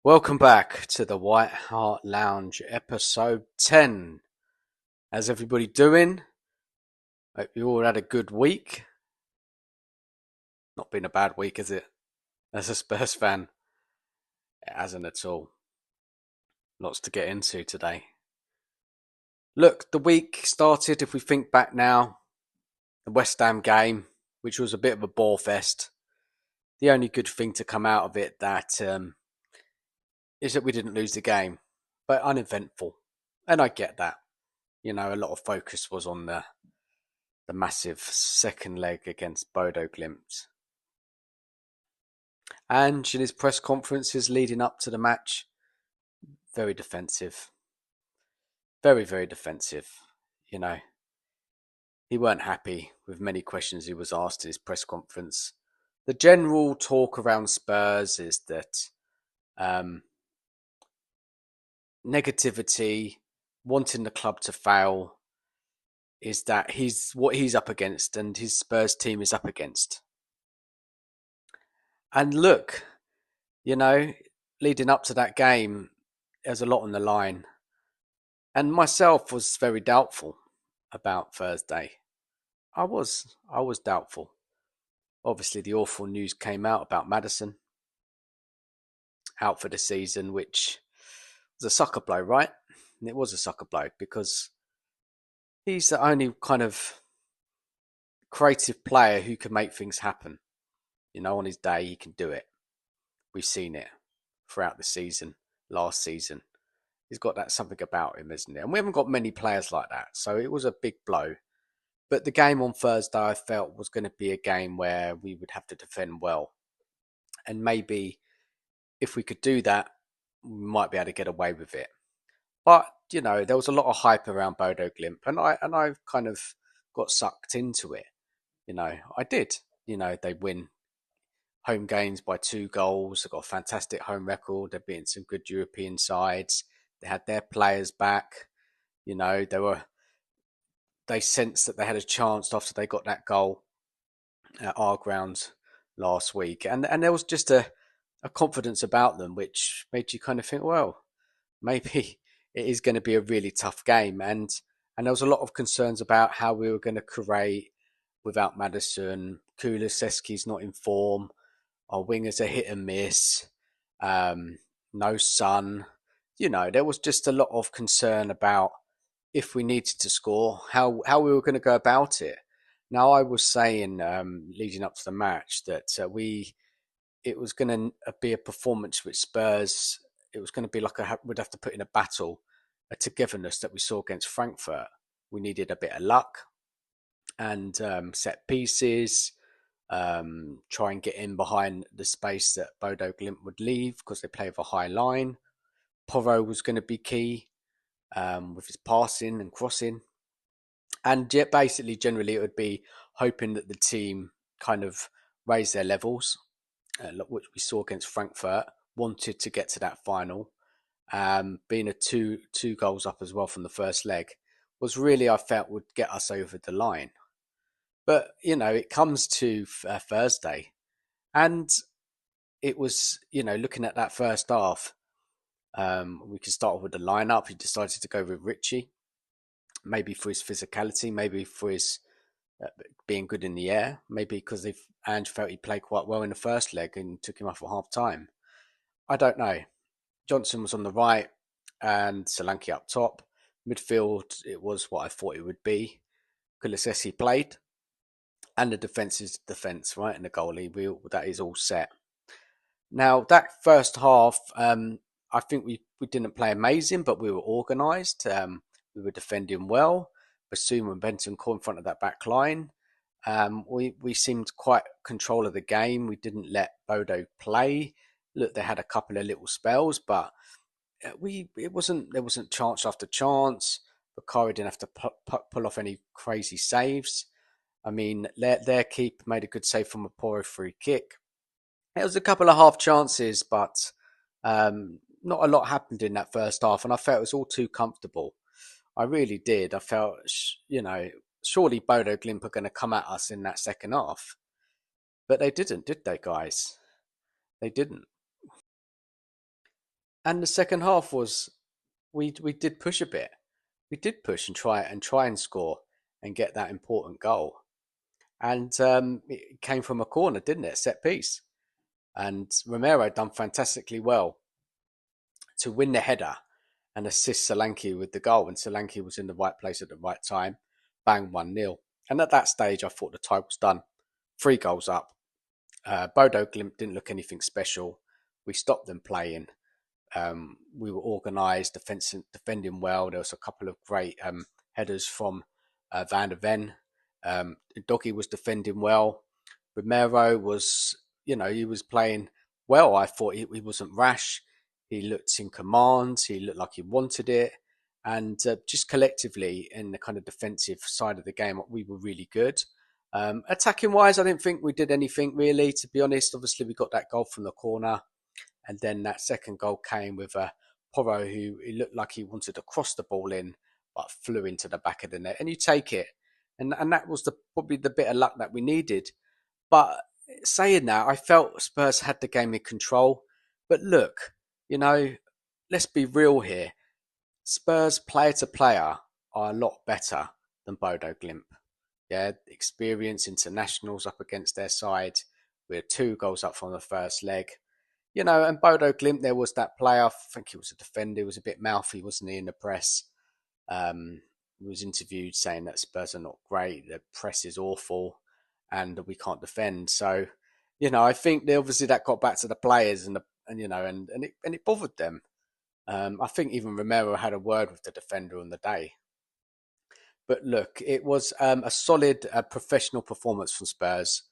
Welcome back to the White Hart Lounge, episode 10. How's everybody doing? Hope you all had a good week. Not been a bad week, has it? As a Spurs fan, it hasn't at all. Lots to get into today. Look, the week started, if we think back now, the West Ham game, which was a bit of a bore fest. The only good thing to come out of it is that we didn't lose the game, but uneventful. And I get that. A lot of focus was on the massive second leg against Bodo Glimt. And in his press conferences leading up to the match, very defensive. Very, very defensive. You know, he weren't happy with many questions he was asked in his press conference. The general talk around Spurs is that negativity, wanting the club to fail, is that what he's up against and his Spurs team is up against. And look, leading up to that game, there's a lot on the line. And myself was very doubtful about Thursday. I was doubtful. Obviously, the awful news came out about Maddison out for the season, which was a sucker blow, right? And it was a sucker blow because he's the only kind of creative player who can make things happen. On his day, he can do it. We've seen it throughout the season, last season. He's got that something about him, isn't it? And we haven't got many players like that. So it was a big blow. But the game on Thursday, I felt, was going to be a game where we would have to defend well. And maybe if we could do that, we might be able to get away with it. But, there was a lot of hype around Bodo Glimt. And I kind of got sucked into it. I did. They win home games by 2 goals. They've got a fantastic home record. They've beaten some good European sides. They had their players back. They sensed that they had a chance after they got that goal at our ground last week. And there was just a confidence about them, which made you kind of think, well, maybe it is going to be a really tough game. And there was a lot of concerns about how we were going to create without Maddison. Kulusevski's not in form. Our wingers are hit and miss. No Son. There was just a lot of concern about if we needed to score, how we were going to go about it. Now, I was saying leading up to the match that it was going to be a performance with Spurs. It was going to be like we'd have to put in a battle, a togetherness that we saw against Frankfurt. We needed a bit of luck and set pieces, try and get in behind the space that Bodo Glimt would leave because they play with a high line. Porro was going to be key with his passing and crossing. And basically, generally, it would be hoping that the team kind of raised their levels, which we saw against Frankfurt, wanted to get to that final. Being a two goals up as well from the first leg was really, I felt, would get us over the line. But, it comes to Thursday and it was, looking at that first half, we could start with the lineup. He decided to go with Richie, maybe for his physicality, maybe for his being good in the air, maybe because Ange felt he played quite well in the first leg and took him off at half time. I don't know. Johnson was on the right and Solanke up top. Midfield, it was what I thought it would be. Kulusevski played. And the defence is defence, right? And the goalie, that is all set. Now, that first half, I think we didn't play amazing, but we were organised. We were defending well. Basuma and Bentancur in front of that back line. We seemed quite control of the game. We didn't let Bodo play. Look, they had a couple of little spells, but there wasn't chance after chance. Bakari didn't have to pull off any crazy saves. I mean, their keeper made a good save from a poor free kick. It was a couple of half chances, but not a lot happened in that first half, and I felt it was all too comfortable. I really did. I felt, surely Bodo Glimt are going to come at us in that second half. But they didn't, did they, guys? They didn't. And the second half was we did push a bit. We did push and try and score and get that important goal. And it came from a corner, didn't it? Set piece. And Romero done fantastically well to win the header and assist Solanke with the goal. And Solanke was in the right place at the right time. Bang, 1-0. And at that stage, I thought the tie was done. 3 goals up. Bodo Glimt didn't look anything special. We stopped them playing. We were organised, defending well. There was a couple of great headers from Van der Ven. Doggy was defending well. Romero was, he was playing well. I thought he wasn't rash. He looked in command. He looked like he wanted it. And just collectively, in the kind of defensive side of the game, we were really good. Attacking wise, I didn't think we did anything really, to be honest. Obviously, we got that goal from the corner. And then that second goal came with Porro, who he looked like he wanted to cross the ball in, but flew into the back of the net. And you take it. And that was probably the bit of luck that we needed. But saying that, I felt Spurs had the game in control. But look, you know, let's be real here. Spurs player to player are a lot better than Bodo Glimt. Yeah, experience internationals up against their side. We had 2 goals up from the first leg. And Bodo Glimt, there was that player, I think he was a defender, he was a bit mouthy, wasn't he, in the press? He was interviewed saying that Spurs are not great, the press is awful, and that we can't defend. So, I think obviously that got back to the players, and it bothered them. I think even Romero had a word with the defender on the day. But look, it was a solid professional performance from Spurs,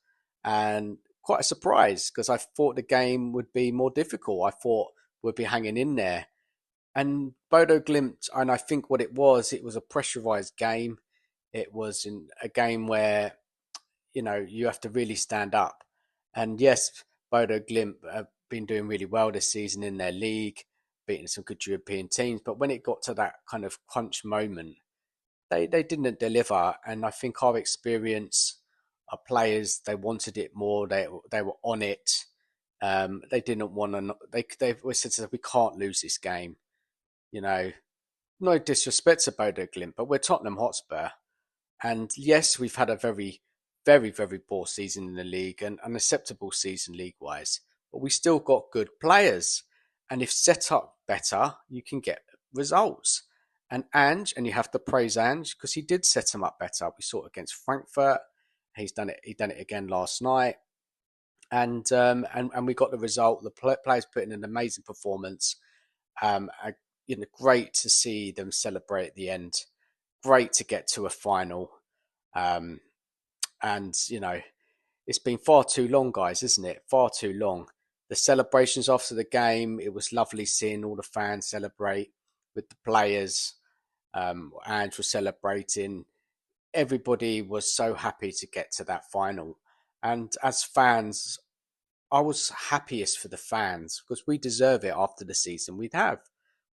and quite a surprise because I thought the game would be more difficult. I thought we'd be hanging in there. And Bodo Glimt, and I think what it was a pressurized game. It was in a game where, you have to really stand up. And yes, Bodo Glimt have been doing really well this season in their league, beating some good European teams. But when it got to that kind of crunch moment, they didn't deliver. And I think our experience, our players, they wanted it more. They were on it. They didn't want to. They said we can't lose this game. You know, no disrespect to Bodo Glimt, but we're Tottenham Hotspur, and yes, we've had a very, very, very poor season in the league and unacceptable season league wise, but we still got good players. And if set up better, you can get results. And you have to praise Ange because he did set him up better. We saw it against Frankfurt. He's done it. He done it again last night, and we got the result. The players put in an amazing performance. I, great to see them celebrate at the end. Great to get to a final. Um, and it's been far too long, guys, isn't it? Far too long. The celebrations after the game, it was lovely seeing all the fans celebrate with the players. Ange was celebrating. Everybody was so happy to get to that final. And as fans, I was happiest for the fans because we deserve it after the season we'd have.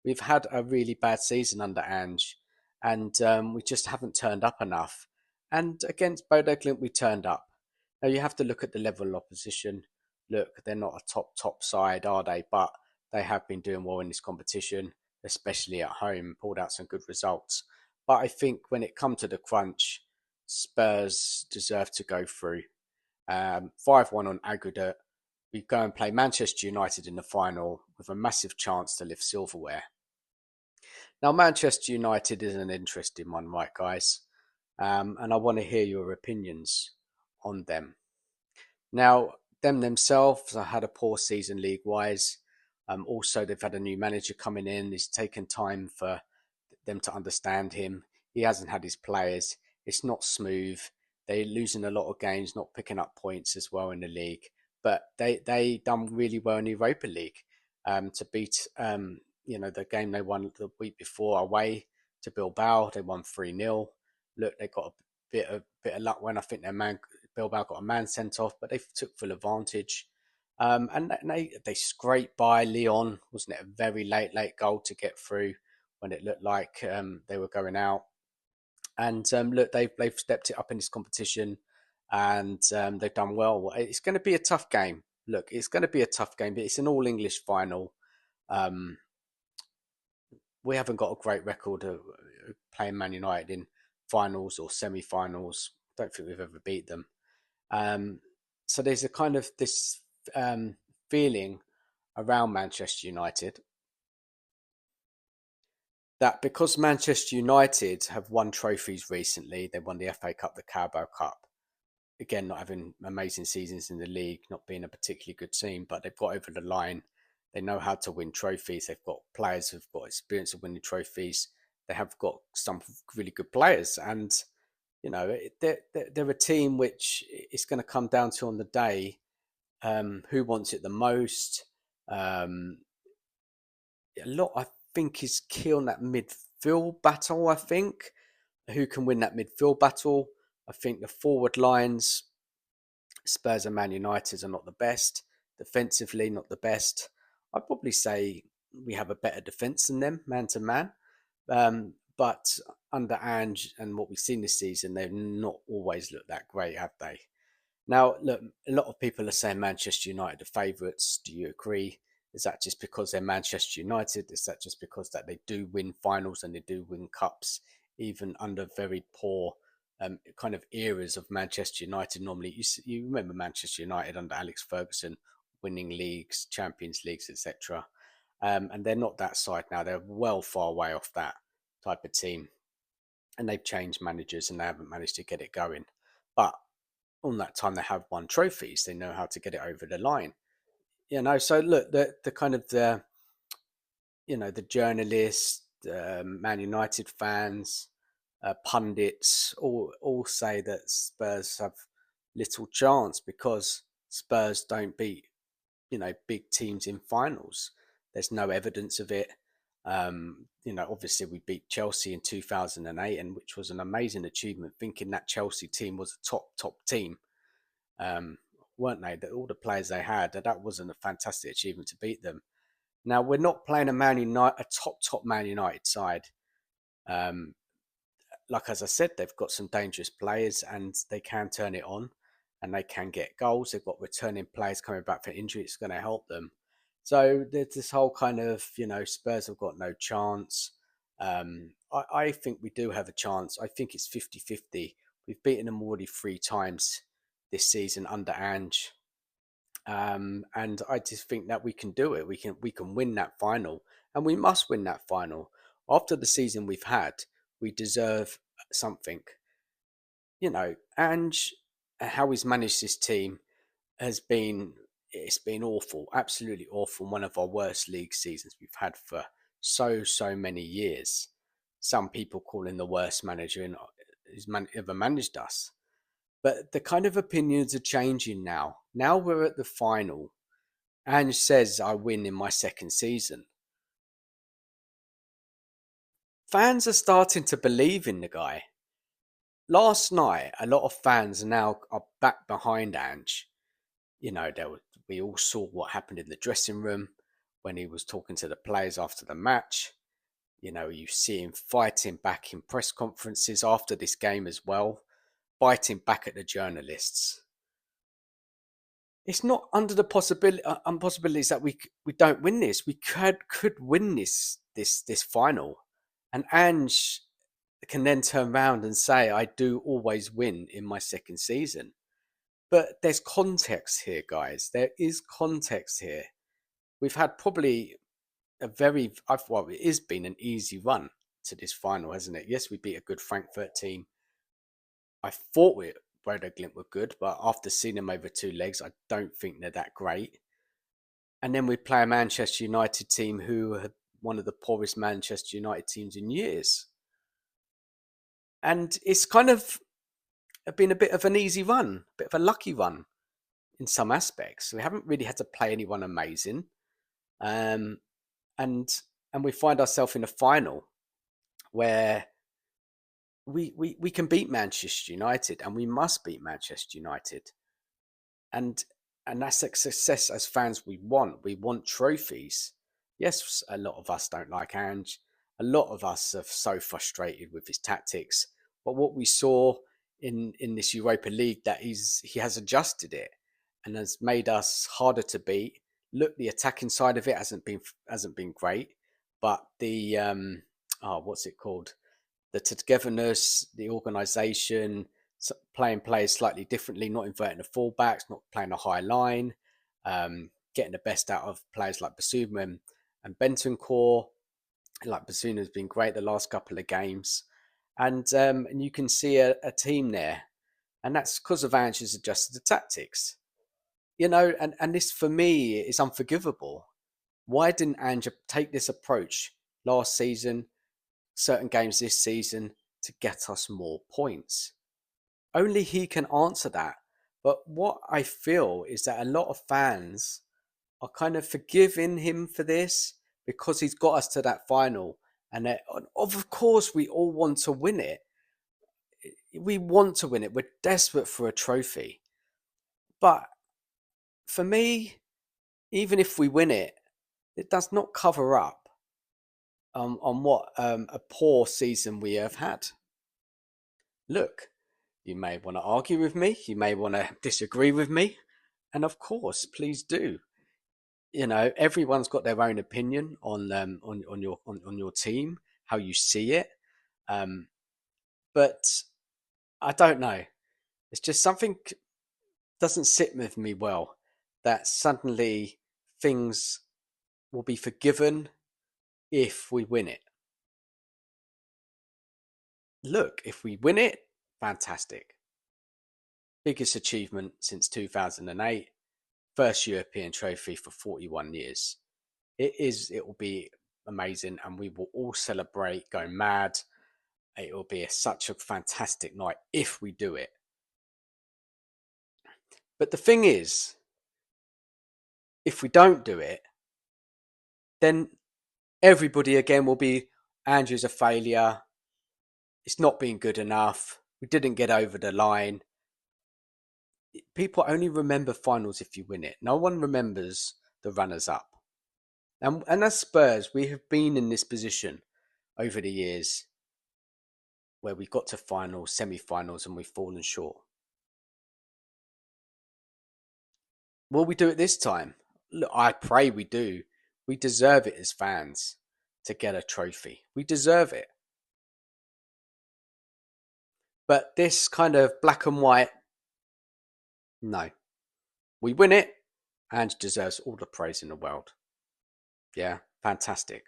We've had a really bad season under Ange, and we just haven't turned up enough. And against Bodo Glimt, we turned up. Now you have to look at the level of opposition. Look, they're not a top side, are they? But they have been doing well in this competition, especially at home. Pulled out some good results. But I think when it comes to the crunch, Spurs deserve to go through. 5-1 on aggregate. We go and play Manchester United in the final with a massive chance to lift silverware. Now, Manchester United is an interesting one, right, guys? And I want to hear your opinions on them. Now, them themselves have had a poor season league-wise. Also, they've had a new manager coming in. It's taken time for them to understand him. He hasn't had his players. It's not smooth. They're losing a lot of games, not picking up points as well in the league. But they done really well in the Europa League to beat the game they won the week before away to Bilbao. They won 3-0. Look, they got a bit of luck when I think Bilbao got a man sent off, but they took full advantage. And they scraped by Lyon, wasn't it? A very late goal to get through when it looked like they were going out. And look, they've stepped it up in this competition, and they've done well. It's going to be a tough game. Look, it's going to be a tough game, but it's an all English final. we haven't got a great record of playing Man United in finals or semi-finals. Don't think we've ever beat them. Um, so there's a kind of this feeling around Manchester United that because Manchester United have won trophies recently, they won the FA Cup, the Carabao Cup. Again, not having amazing seasons in the league, not being a particularly good team, but they've got over the line. They know how to win trophies. They've got players who've got experience of winning trophies. They have got some really good players, and they're a team which is going to come down to on the day who wants it the most. Um, a lot, I think, is key on that midfield battle. I think who can win that midfield battle. I think the forward lines, Spurs and Man United, are not the best. Defensively, not the best. I'd probably say we have a better defence than them, man to man. But under Ange and what we've seen this season, they've not always looked that great, have they? Now, look, a lot of people are saying Manchester United are favourites. Do you agree? Is that just because they're Manchester United? Is that just because that they do win finals and they do win cups, even under very poor kind of eras of Manchester United? Normally, you remember Manchester United under Alex Ferguson winning leagues, Champions Leagues, etc. And they're not that side now. They're well far away off that type of team. And they've changed managers and they haven't managed to get it going. But on that time they have won trophies. They know how to get it over the line. So look, the kind of the journalists, Man United fans, pundits all say that Spurs have little chance because Spurs don't beat big teams in finals. There's no evidence of it. Obviously we beat Chelsea in 2008, and which was an amazing achievement. Thinking that Chelsea team was a top team, um, weren't they? That all the players they had, that wasn't a fantastic achievement to beat them. Now we're not playing a top Man United side. Um, like as I said, they've got some dangerous players and they can turn it on, and they can get goals. They've got returning players coming back for injury. It's going to help them. So there's this whole kind of Spurs have got no chance. I think we do have a chance. I think it's 50-50. We've beaten them already 3 times this season under Ange. And I just think that we can do it. We can win that final, and we must win that final. After the season we've had, we deserve something. Ange, how he's managed this team it's been awful, absolutely awful. One of our worst league seasons we've had for so many years. Some people call him the worst manager who's ever managed us. But the kind of opinions are changing now. Now we're at the final. Ange says I win in my second season. Fans are starting to believe in the guy. Last night, a lot of fans now are back behind Ange. We all saw what happened in the dressing room when he was talking to the players after the match. You see him fighting back in press conferences after this game as well, biting back at the journalists. It's not under the possibilities that we don't win this. We could win this final, and Ange can then turn around and say, "I do always win in my second season." But there's context here, guys. There is context here. We've had probably it has been an easy run to this final, hasn't it? Yes, we beat a good Frankfurt team. I thought Glimt were good, but after seeing them over 2 legs, I don't think they're that great. And then we play a Manchester United team who are one of the poorest Manchester United teams in years. And it's kind of been a bit of an easy run, a bit of a lucky run in some aspects. We haven't really had to play anyone amazing. And we find ourselves in a final where we can beat Manchester United, and we must beat Manchester United. And that's a success as fans we want. We want trophies. Yes, a lot of us don't like Ange. A lot of us are so frustrated with his tactics. But what we saw in this Europa League, that he has adjusted it and has made us harder to beat. Look, the attacking side of it hasn't been great, but the what's it called? The togetherness, the organisation, playing players slightly differently, not inverting the fullbacks, not playing a high line, getting the best out of players like Basuma and Bentancur. Like Basuma has been great the last couple of games, and you can see a team there, and that's because of Ange's adjusted the tactics. And this for me is unforgivable. Why didn't Ange take this approach last season, certain games this season, to get us more points? Only he can answer that. But what I feel is that a lot of fans are kind of forgiving him for this because he's got us to that final. And of course, we all want to win it. We want to win it. We're desperate for a trophy. But for me, even if we win it, it does not cover up on what a poor season we have had. Look, you may want to argue with me, you may want to disagree with me, and of course, please do. Everyone's got their own opinion on your team, how you see it. Um, but I don't know. It's just something doesn't sit with me well that suddenly things will be forgiven if we win it. Look, if we win it, fantastic. Biggest achievement since 2008, first European trophy for 41 years. It will be amazing, and we will all celebrate, go mad. It will be such a fantastic night if we do it. But the thing is, if we don't do it, then everybody again will be, Andrew's a failure. It's not been good enough. We didn't get over the line. People only remember finals if you win it. No one remembers the runners up. And as Spurs, we have been in this position over the years where we got to finals, semi-finals, and we've fallen short. Will we do it this time? Look, I pray we do. We deserve it as fans to get a trophy. We deserve it. But this kind of black and white, no. We win it, and deserves all the praise in the world. Yeah, fantastic.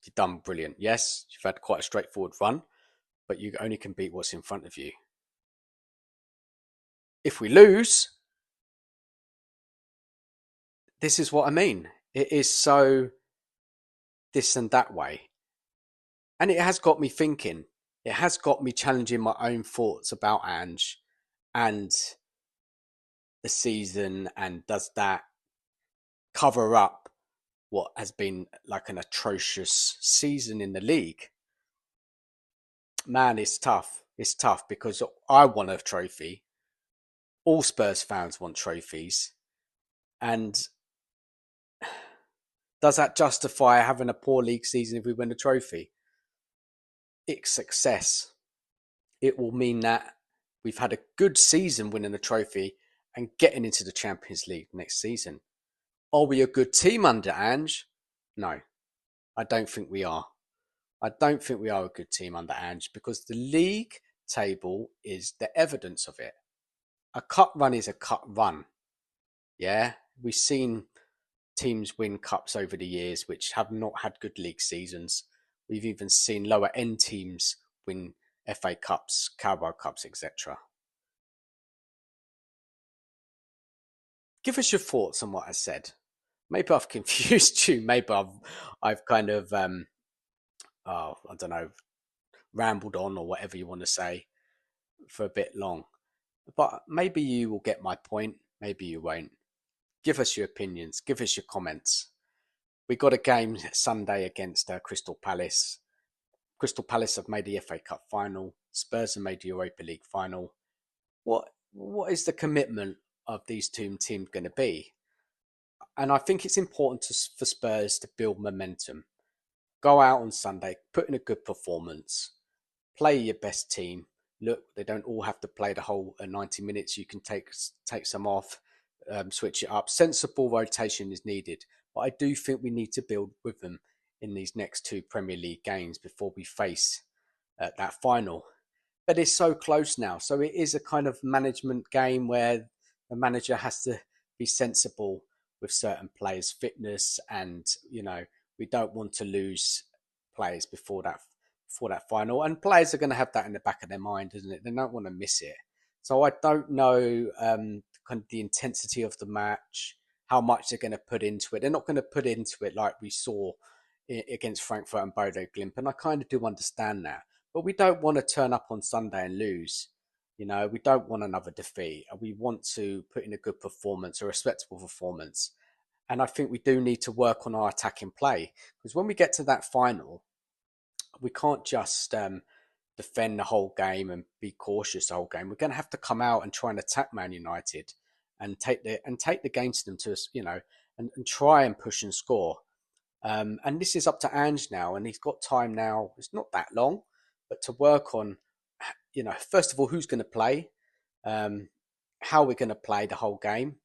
You've done brilliant. Yes, you've had quite a straightforward run, but you only can beat what's in front of you. If we lose, this is what I mean. It is so this and that way. And it has got me thinking. It has got me challenging my own thoughts about Ange and the season, and does that cover up what has been like an atrocious season in the league? Man, it's tough. It's tough because I want a trophy. All Spurs fans want trophies. And does that justify having a poor league season if we win a trophy? It's success. It will mean that we've had a good season winning the trophy and getting into the Champions League next season. Are we a good team under Ange? No, I don't think we are. I don't think we are a good team under Ange because the league table is the evidence of it. A cup run is a cup run. Yeah, we've seen teams win cups over the years which have not had good league seasons. We've even seen lower end teams win FA Cups, Carabao Cups, etc. Give us your thoughts on what I said. Maybe I've confused you. Maybe I've kind of I don't know, rambled on or whatever you want to say for a bit long. But maybe you will get my point. Maybe you won't. Give us your opinions. Give us your comments. We got a game Sunday against Crystal Palace. Crystal Palace have made the FA Cup final. Spurs have made the Europa League final. What is the commitment of these two teams going to be? And I think it's important for Spurs to build momentum. Go out on Sunday, put in a good performance, play your best team. Look, they don't all have to play the whole 90 minutes. You can take some off, switch it up. Sensible rotation is needed, but I do think we need to build with them in these next two Premier League games before we face that final. But it's so close now. So it is a kind of management game where the manager has to be sensible with certain players' fitness, and we don't want to lose players before that final. And players are going to have that in the back of their mind, isn't it? They don't want to miss it. So I don't know kind of the intensity of the match, how much they're going to put into it. They're not going to put into it like we saw against Frankfurt and Bodo Glimt, and I kind of do understand that. But we don't want to turn up on Sunday and lose. We don't want another defeat. We want to put in a good performance, a respectable performance. And I think we do need to work on our attacking play, because when we get to that final, we can't just defend the whole game and be cautious the whole game. We're going to have to come out and try and attack Man United and take the game to them and try and push and score. And this is up to Ange now, and he's got time now. It's not that long, but to work on, first of all, who's going to play, how we're going to play the whole game.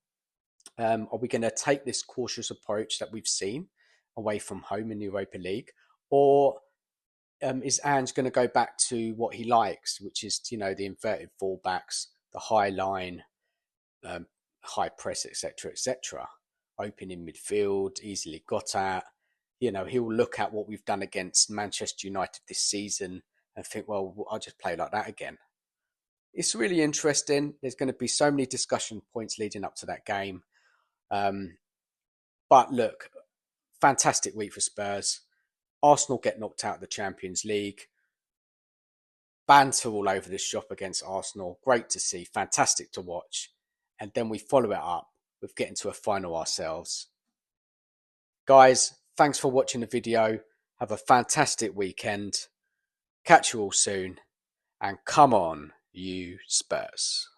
Are we going to take this cautious approach that we've seen away from home in the Europa League, or is Ange going to go back to what he likes, which is the inverted fullbacks, the high line, high press, etc., etc., open in midfield, easily got at. He'll look at what we've done against Manchester United this season and think, well, I'll just play like that again. It's really interesting. There's going to be so many discussion points leading up to that game. But look, fantastic week for Spurs. Arsenal get knocked out of the Champions League. Banter all over the shop against Arsenal. Great to see. Fantastic to watch. And then we follow it up with getting to a final ourselves. Guys, thanks for watching the video. Have a fantastic weekend. Catch you all soon. And come on, you Spurs.